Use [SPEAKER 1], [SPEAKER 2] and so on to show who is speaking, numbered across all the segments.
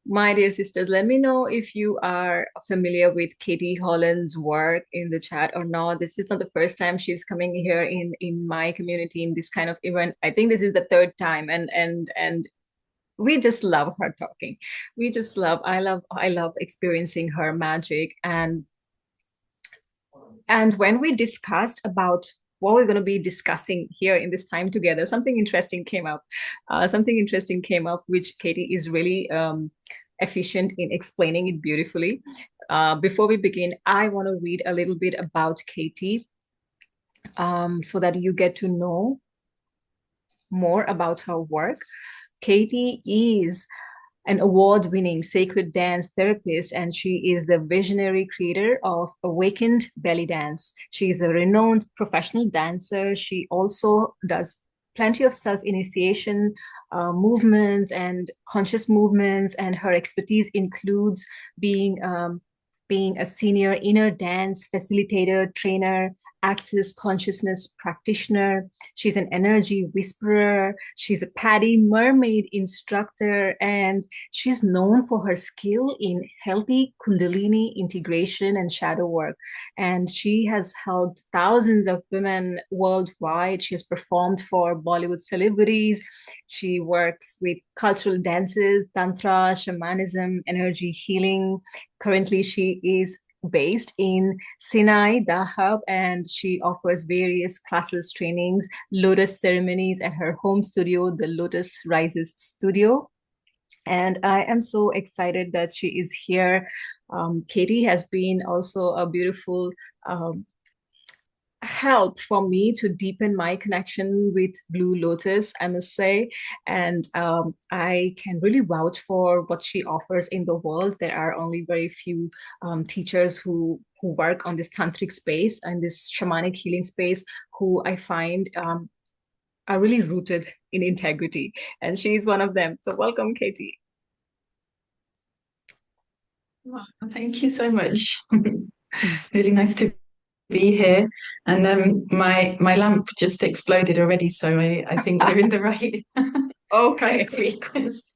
[SPEAKER 1] My dear sisters, let me know if you are familiar with Katie Holland's work in the chat or not. This is not the first time she's coming here in my community in this kind of event. I think this is the third time, and we just love her talking. We just love. I love experiencing her magic, and when we discussed about what we're going to be discussing here in this time together, something interesting came up. Something interesting came up, which Katie is really efficient in explaining it beautifully. Before we begin, I want to read a little bit about Katie so that you get to know more about her work. Katie is an award-winning sacred dance therapist, and she is the visionary creator of Awakened Bellydance. She is a renowned professional dancer. She also does plenty of self-initiation movements and conscious movements, and her expertise includes being a senior inner dance facilitator, trainer, access consciousness practitioner. She's an energy whisperer. She's a Paddy mermaid instructor, and she's known for her skill in healthy Kundalini integration and shadow work. And she has helped thousands of women worldwide. She has performed for Bollywood celebrities. She works with cultural dances, tantra, shamanism, energy healing. Currently, she is based in Sinai, Dahab, and she offers various classes, trainings, lotus ceremonies at her home studio, the Lotus Rises Studio. And I am so excited that she is here. Katie has been also a beautiful um, help for me to deepen my connection with Blue Lotus, I must say. And I can really vouch for what she offers in the world. There are only very few teachers who work on this tantric space and this shamanic healing space who I find are really rooted in integrity. And she's one of them. So welcome, Katie.
[SPEAKER 2] Well, thank you so much. Really nice to be here. And my lamp just exploded already, so I think we're in the right
[SPEAKER 1] Okay.
[SPEAKER 2] right frequency.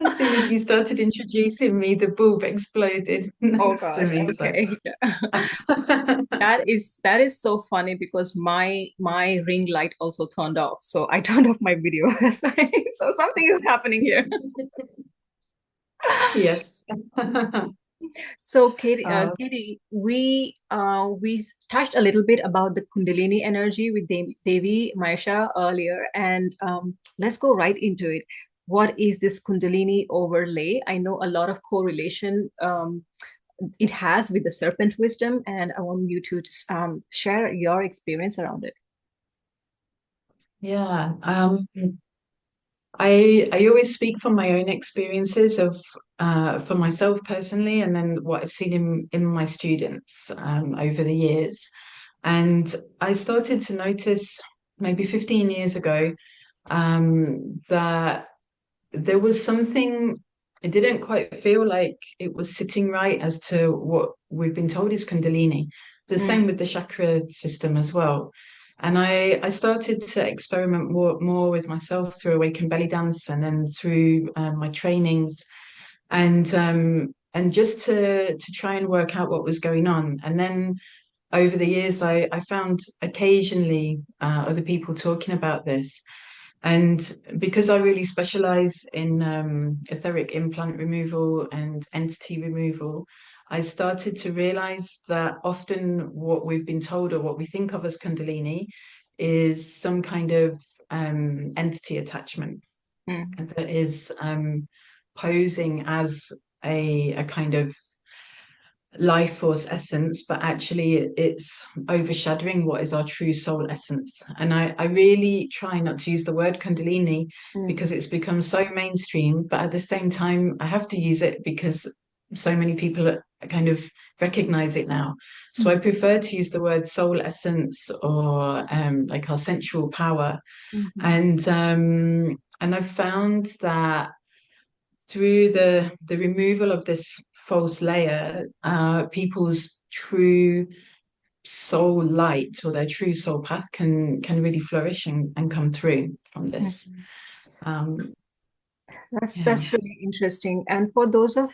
[SPEAKER 2] As soon as you started introducing me, the bulb exploded
[SPEAKER 1] Oh
[SPEAKER 2] next to
[SPEAKER 1] gosh.
[SPEAKER 2] me. So
[SPEAKER 1] Okay. That is so funny because my ring light also turned off. So I turned off my video. So something is happening here.
[SPEAKER 2] yes.
[SPEAKER 1] So Katie,
[SPEAKER 2] Uh,
[SPEAKER 1] we touched a little bit about the Kundalini energy with Devi Maisha earlier, and let's go right into it. What is this Kundalini overlay? I know a lot of correlation it has with the serpent wisdom, and I want you to just, share your experience around it.
[SPEAKER 2] yeah. I always speak from my own experiences of for myself personally, and then what I've seen in my students over the years. And I started to notice maybe 15 years ago that there was something, it didn't quite feel like it was sitting right as to what we've been told is Kundalini. The
[SPEAKER 1] Mm,
[SPEAKER 2] same with the chakra system as well. And I started to experiment more with myself through Awaken Bellydance and then through my trainings and just to try and work out what was going on. And then over the years, I found occasionally other people talking about this. And because I really specialize in etheric implant removal and entity removal, I started to realize that often what we've been told or what we think of as Kundalini is some kind of entity attachment
[SPEAKER 1] mm,
[SPEAKER 2] that is posing as a kind of life force essence, but actually it's overshadowing what is our true soul essence. And I really try not to use the word Kundalini
[SPEAKER 1] mm,
[SPEAKER 2] because it's become so mainstream, but at the same time, I have to use it because so many people kind of recognize it now. So I
[SPEAKER 1] mm,
[SPEAKER 2] prefer to use the word soul essence or like our sensual power.
[SPEAKER 1] mhm,
[SPEAKER 2] And I've found that through the removal of this false layer, people's true soul light or their true soul path can really flourish and come through from this.
[SPEAKER 1] mhm.
[SPEAKER 2] Um, Yeah.
[SPEAKER 1] That's really interesting. And for those of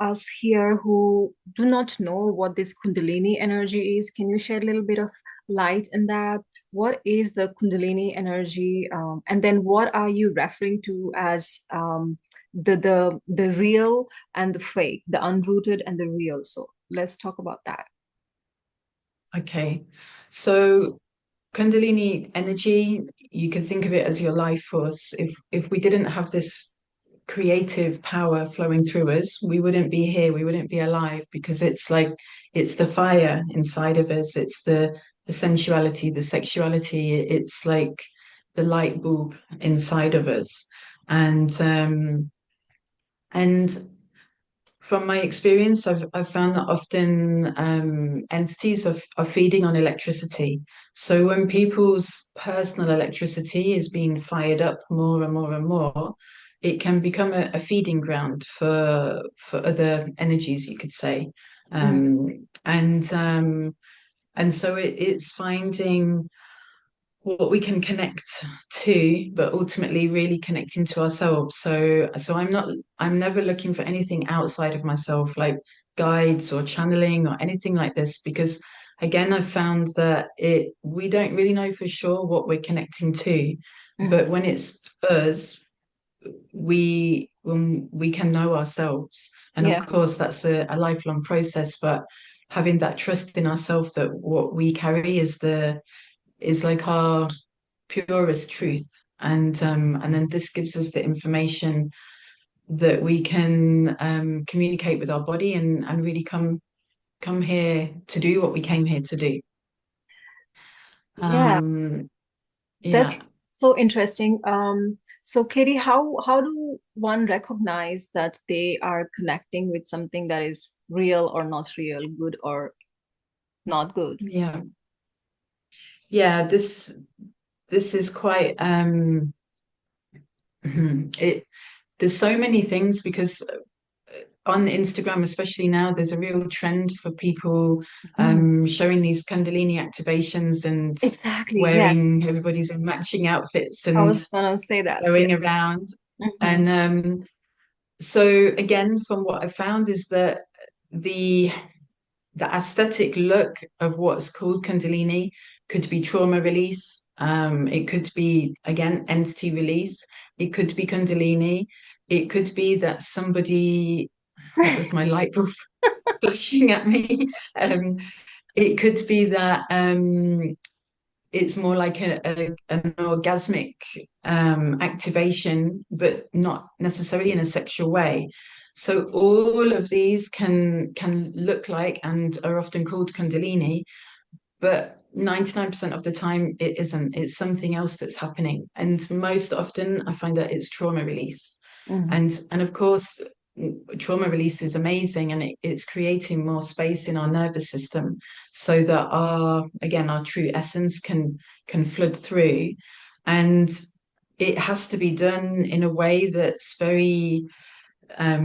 [SPEAKER 1] us here who do not know what this Kundalini energy is, can you shed a little bit of light in that? What is the Kundalini energy? And then what are you referring to as the real and the fake, the unrooted and the real? So let's talk about that.
[SPEAKER 2] Okay. So Kundalini energy, you can think of it as your life force. If we didn't have this creative power flowing through us, we wouldn't be here, we wouldn't be alive because it's like it's the fire inside of us, it's the sensuality, the sexuality, it's like the light bulb inside of us. And from my experience, I've found that often entities are feeding on electricity. So when people's personal electricity is being fired up more and more and more, it can become a feeding ground for other energies, you could say.
[SPEAKER 1] Mm,
[SPEAKER 2] And so it's finding what we can connect to, but ultimately really connecting to ourselves. So I'm never looking for anything outside of myself, like guides or channeling or anything like this, because again, I've found that we don't really know for sure what we're connecting to,
[SPEAKER 1] mhm.
[SPEAKER 2] but when it's us, when we can know ourselves. And of
[SPEAKER 1] Yeah.
[SPEAKER 2] course, that's a lifelong process, but having that trust in ourselves that what we carry is like our purest truth. And then this gives us the information that we can communicate with our body and really come here to do what we came here to do.
[SPEAKER 1] Yeah.
[SPEAKER 2] Um,
[SPEAKER 1] That's
[SPEAKER 2] yeah,
[SPEAKER 1] so interesting. So Katie, how do one recognize that they are connecting with something that is real or not real, good or not good?
[SPEAKER 2] yeah, yeah. This is quite it. There's so many things because on Instagram, especially now, there's a real trend for people
[SPEAKER 1] Mhm.
[SPEAKER 2] showing these Kundalini activations and
[SPEAKER 1] Exactly. Yes.
[SPEAKER 2] wearing everybody's in matching outfits
[SPEAKER 1] I
[SPEAKER 2] and
[SPEAKER 1] was gonna say that.
[SPEAKER 2] going
[SPEAKER 1] Yes.
[SPEAKER 2] around.
[SPEAKER 1] Hmm.
[SPEAKER 2] And so again, from what I found is that the the aesthetic look of what's called Kundalini could be trauma release. It could be again entity release. It could be Kundalini. It could be that somebody that was my light bulb flashing at me. Um, it could be that it's more like an orgasmic activation, but not necessarily in a sexual way. So all of these can look like and are often called Kundalini, but 99% of the time it isn't. It's something else that's happening. And most often I find that it's trauma release.
[SPEAKER 1] Hmm.
[SPEAKER 2] And of course, trauma release is amazing and it's creating more space in our nervous system so that our true essence can flood through. And it has to be done in a way that's very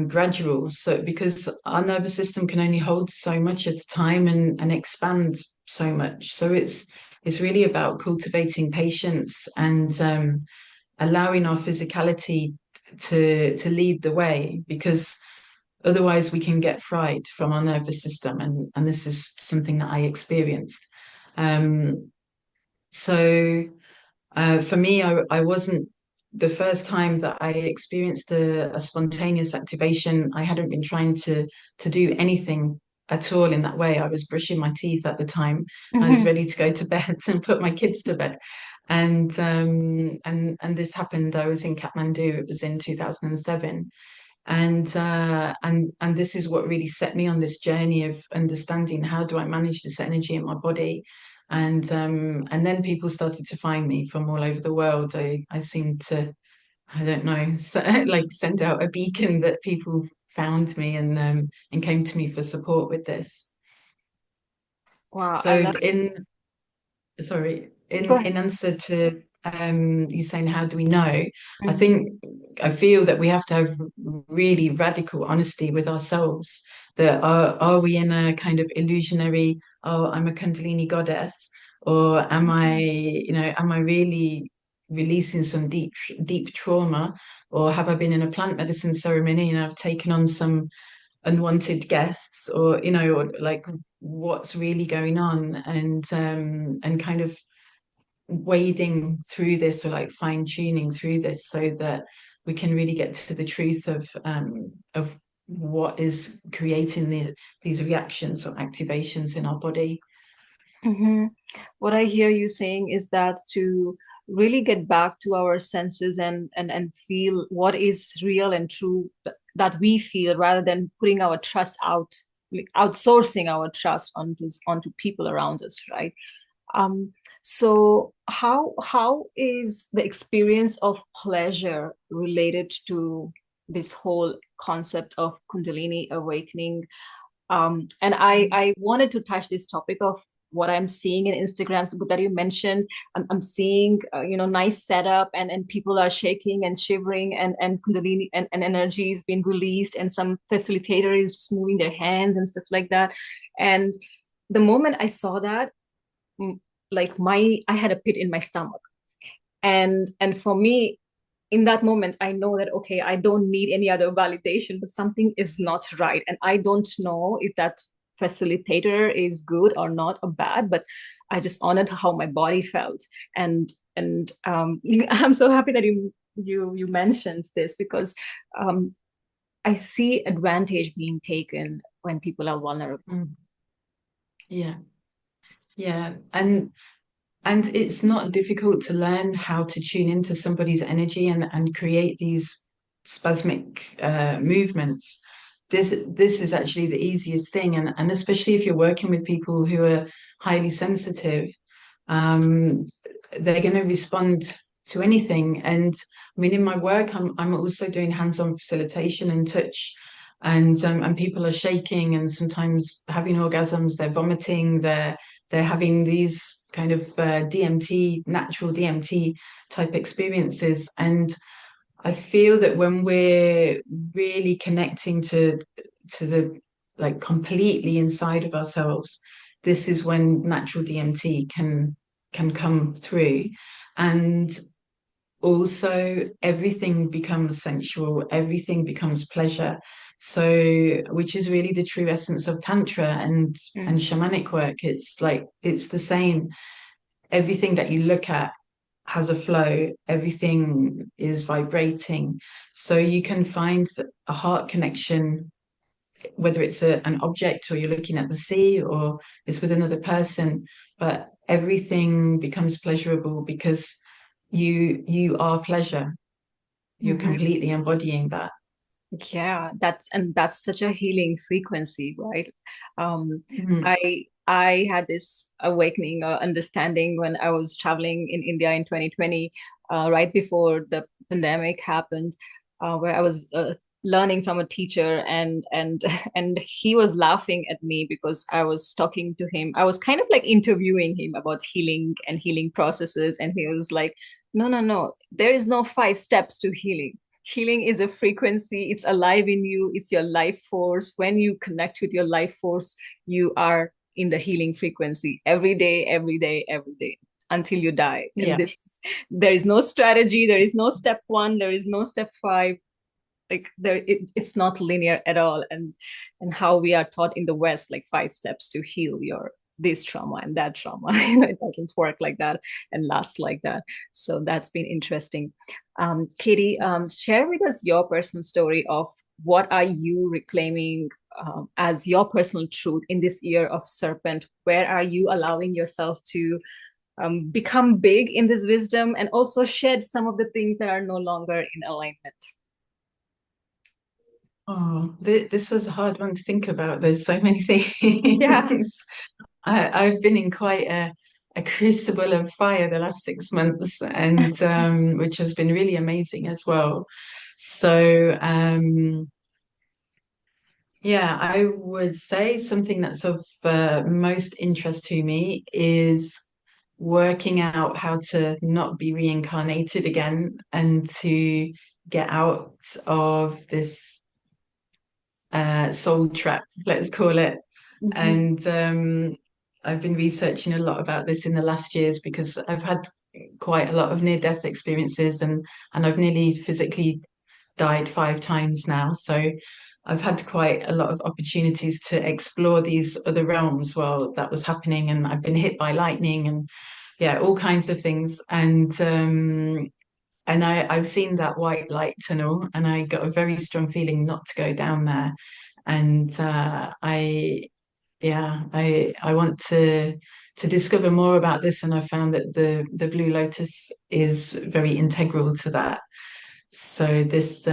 [SPEAKER 2] gradual. So because our nervous system can only hold so much at a time and expand so much. So it's really about cultivating patience and allowing our physicality to lead the way because otherwise we can get fried from our nervous system and this is something that I experienced. Um, so for me, I wasn't the first time that I experienced a spontaneous activation. I hadn't been trying to do anything at all in that way. I was brushing my teeth at the time. I was
[SPEAKER 1] Hmm.
[SPEAKER 2] ready to go to bed and put my kids to bed. And this happened. I was in Kathmandu. It was in 2007, and this is what really set me on this journey of understanding how do I manage this energy in my body, and then people started to find me from all over the world. I seemed to, I don't know, like send out a beacon that people found me and came to me for support with this.
[SPEAKER 1] Wow,
[SPEAKER 2] So
[SPEAKER 1] I love.
[SPEAKER 2] in sorry,
[SPEAKER 1] Go
[SPEAKER 2] in
[SPEAKER 1] ahead.
[SPEAKER 2] answer to you saying how do we know, I
[SPEAKER 1] Mhm.
[SPEAKER 2] think I feel that we have to have really radical honesty with ourselves. That are we in a kind of illusionary, oh, I'm a Kundalini goddess, or am I, am I really releasing some deep trauma, or have I been in a plant medicine ceremony and I've taken on some unwanted guests, or or like what's really going on, and kind of wading through this, or like fine tuning through this, so that we can really get to the truth of what is creating these reactions or activations in our body.
[SPEAKER 1] Hmm. What I hear you saying is that to really get back to our senses and feel what is real and true that we feel, rather than putting our trust out, like outsourcing our trust onto people around us, right? Um, so how is the experience of pleasure related to this whole concept of Kundalini awakening? And I wanted to touch this topic of what I'm seeing in Instagram. So good that you mentioned. I'm seeing nice setup, and people are shaking and shivering, and Kundalini and energy is being released, and some facilitator is just moving their hands and stuff like that. And the moment I saw that, mm, like my I had a pit in my stomach, and for me, in that moment, I know that, okay, I don't need any other validation, but something is not right. And I don't know if that facilitator is good or not or bad, but I just honored how my body felt. And I'm so happy that you mentioned this, because um, I see advantage being taken when people are vulnerable.
[SPEAKER 2] Mm. Yeah, yeah, and it's not difficult to learn how to tune into somebody's energy and create these spasmic movements. This is actually the easiest thing, and especially if you're working with people who are highly sensitive, um, they're going to respond to anything. And I mean, in my work, I'm also doing hands-on facilitation and touch, and people are shaking and sometimes having orgasms. They're vomiting. They're having these kind of DMT, natural DMT type experiences. And I feel that when we're really connecting to the like completely inside of ourselves, this is when natural DMT can come through. And also everything becomes sensual, everything becomes pleasure. So, which is really the true essence of Tantra and
[SPEAKER 1] Mm.
[SPEAKER 2] shamanic work. It's like it's the same. Everything that you look at has a flow, everything is vibrating. So you can find a heart connection, whether it's an object, or you're looking at the sea, or it's with another person, but everything becomes pleasurable because you are pleasure. You're
[SPEAKER 1] Mhm.
[SPEAKER 2] completely embodying that.
[SPEAKER 1] Yeah, that's such a healing frequency, right? Um,
[SPEAKER 2] Mhm.
[SPEAKER 1] I had this awakening understanding when I was traveling in India in 2020, right before the pandemic happened, where I was learning from a teacher, and and he was laughing at me because I was talking to him. I was kind of like interviewing him about healing and healing processes, and he was like, "No, no, no, there is no 5 steps to healing. Healing is a frequency. It's alive in you. It's your life force. When you connect with your life force, you are in the healing frequency every day, every day, every day, until you die. And
[SPEAKER 2] Yeah,
[SPEAKER 1] this, there is no strategy. There is no step 1. There is no step 5. Like it's not linear at all. And how we are taught in the West, like 5 steps to heal your this trauma and that trauma. It doesn't work like that and last like that. So that's been interesting. Katie, share with us your personal story of what are you reclaiming as your personal truth in this year of serpent. Where are you allowing yourself to become big in this wisdom, and also shed some of the things that are no longer in alignment?
[SPEAKER 2] oh, this was a hard one to think about. There's so many
[SPEAKER 1] Yeah.
[SPEAKER 2] things. I've been in quite a crucible of fire the last 6 months, and which has been really amazing as well. So, yeah, I would say something that's of most interest to me is working out how to not be reincarnated again, and to get out of this soul trap, let's call it.
[SPEAKER 1] Mhm.
[SPEAKER 2] And I've been researching a lot about this in the last years because I've had quite a lot of near-death experiences, and I've nearly physically died 5 times now. So I've had quite a lot of opportunities to explore these other realms while that was happening, and I've been hit by lightning and yeah, all kinds of things. And I've seen that white light tunnel, and I got a very strong feeling not to go down there. And I want to discover more about this, and I found that the Blue Lotus is very integral to that. So this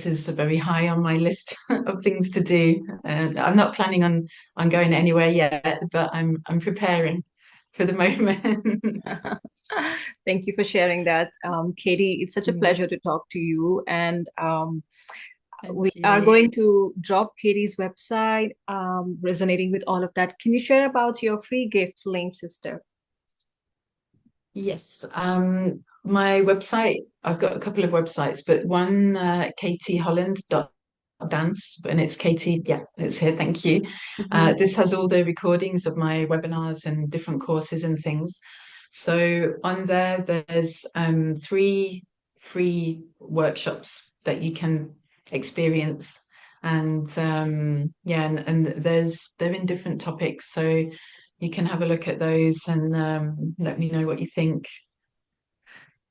[SPEAKER 2] is very high on my list of things to do. I'm not planning on going anywhere yet, but I'm preparing for the moment.
[SPEAKER 1] Thank you for sharing that, Katie. It's such a
[SPEAKER 2] Mm,
[SPEAKER 1] pleasure to talk to you. And we
[SPEAKER 2] Thank
[SPEAKER 1] are
[SPEAKER 2] you.
[SPEAKER 1] going to drop Katie's website, resonating with all of that. Can you share about your free gift link, sister?
[SPEAKER 2] Yes. My website, I've got a couple of websites, but one, Holland.dance, and it's Katie. Yeah, it's here. Thank you.
[SPEAKER 1] Mhm.
[SPEAKER 2] This has all the recordings of my webinars and different courses and things. So on there, there's 3 free workshops that you can experience. And and they're in different topics. So you can have a look at those and let me know what you think.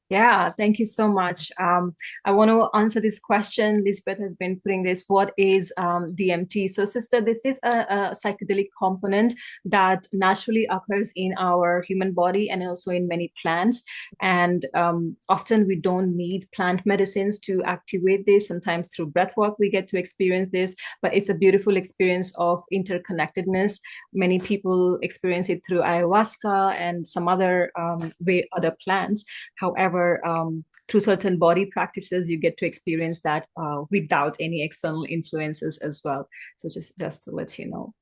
[SPEAKER 1] Yeah, thank you so much. I want to answer this question. Lisbeth has been putting this. What is DMT? So, sister, this is a psychedelic component that naturally occurs in our human body and also in many plants. And often we don't need plant medicines to activate this. Sometimes through breath work, we get to experience this, but it's a beautiful experience of interconnectedness. Many people experience it through ayahuasca and some other plants. However, through certain body practices, you get to experience that without any external influences as well. So just to let you know.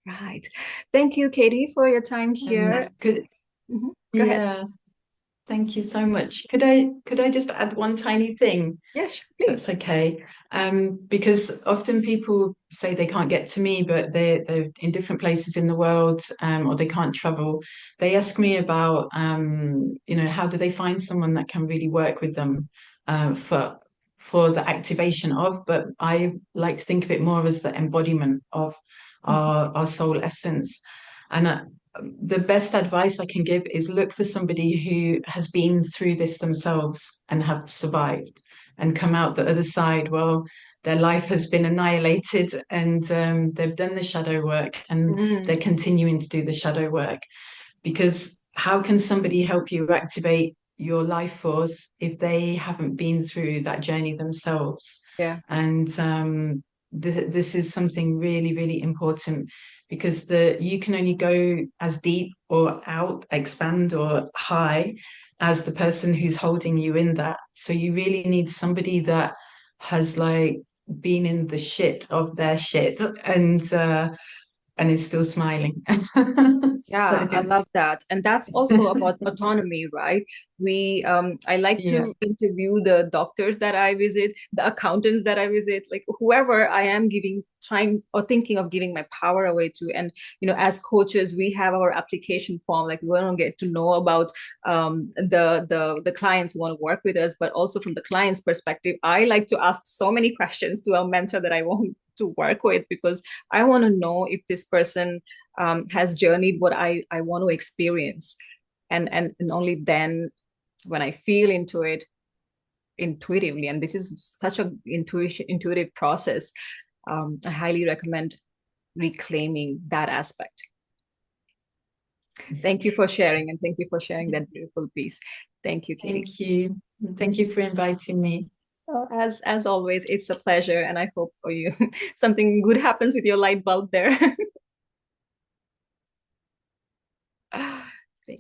[SPEAKER 1] Right. Thank you, Katie, for your time here.
[SPEAKER 2] Could
[SPEAKER 1] Mhm. Go ahead.
[SPEAKER 2] Yeah, thank you so much. Could I just add one tiny thing?
[SPEAKER 1] Yes,
[SPEAKER 2] That's
[SPEAKER 1] please.
[SPEAKER 2] okay. Because often people say they can't get to me, but they're in different places in the world, or they can't travel. They ask me about, how do they find someone that can really work with them, for the activation of. But I like to think of it more as the embodiment of
[SPEAKER 1] Mhm.
[SPEAKER 2] our soul essence. And the best advice I can give is look for somebody who has been through this themselves and have survived and come out the other side. Well, their life has been annihilated, and they've done the shadow work, and they're
[SPEAKER 1] Mm,
[SPEAKER 2] continuing to do the shadow work. Because how can somebody help you activate your life force if they haven't been through that journey themselves?
[SPEAKER 1] yeah.
[SPEAKER 2] And this is something really, really important, because you can only go as deep or out, expand or high as the person who's holding you in that. So you really need somebody that has like been in the shit of their shit, and is still smiling. So
[SPEAKER 1] Yeah, I love that. And that's also about autonomy, right? I like
[SPEAKER 2] yeah.
[SPEAKER 1] to interview the doctors that I visit, the accountants that I visit, like whoever I am trying or thinking of giving my power away to. And, as coaches, we have our application form, like we want to get to know about the clients who want to work with us, but also from the client's perspective, I like to ask so many questions to a mentor that I want to work with because I want to know if this person has journeyed what I want to experience. And only then when I feel into it intuitively, and this is such a intuitive process, I highly recommend reclaiming that aspect. Thank you for sharing, and thank you for sharing that beautiful piece. Thank you, Katie.
[SPEAKER 2] Thank you. Thank you for inviting me.
[SPEAKER 1] As always, it's a pleasure, and I hope for you something good happens with your light bulb there.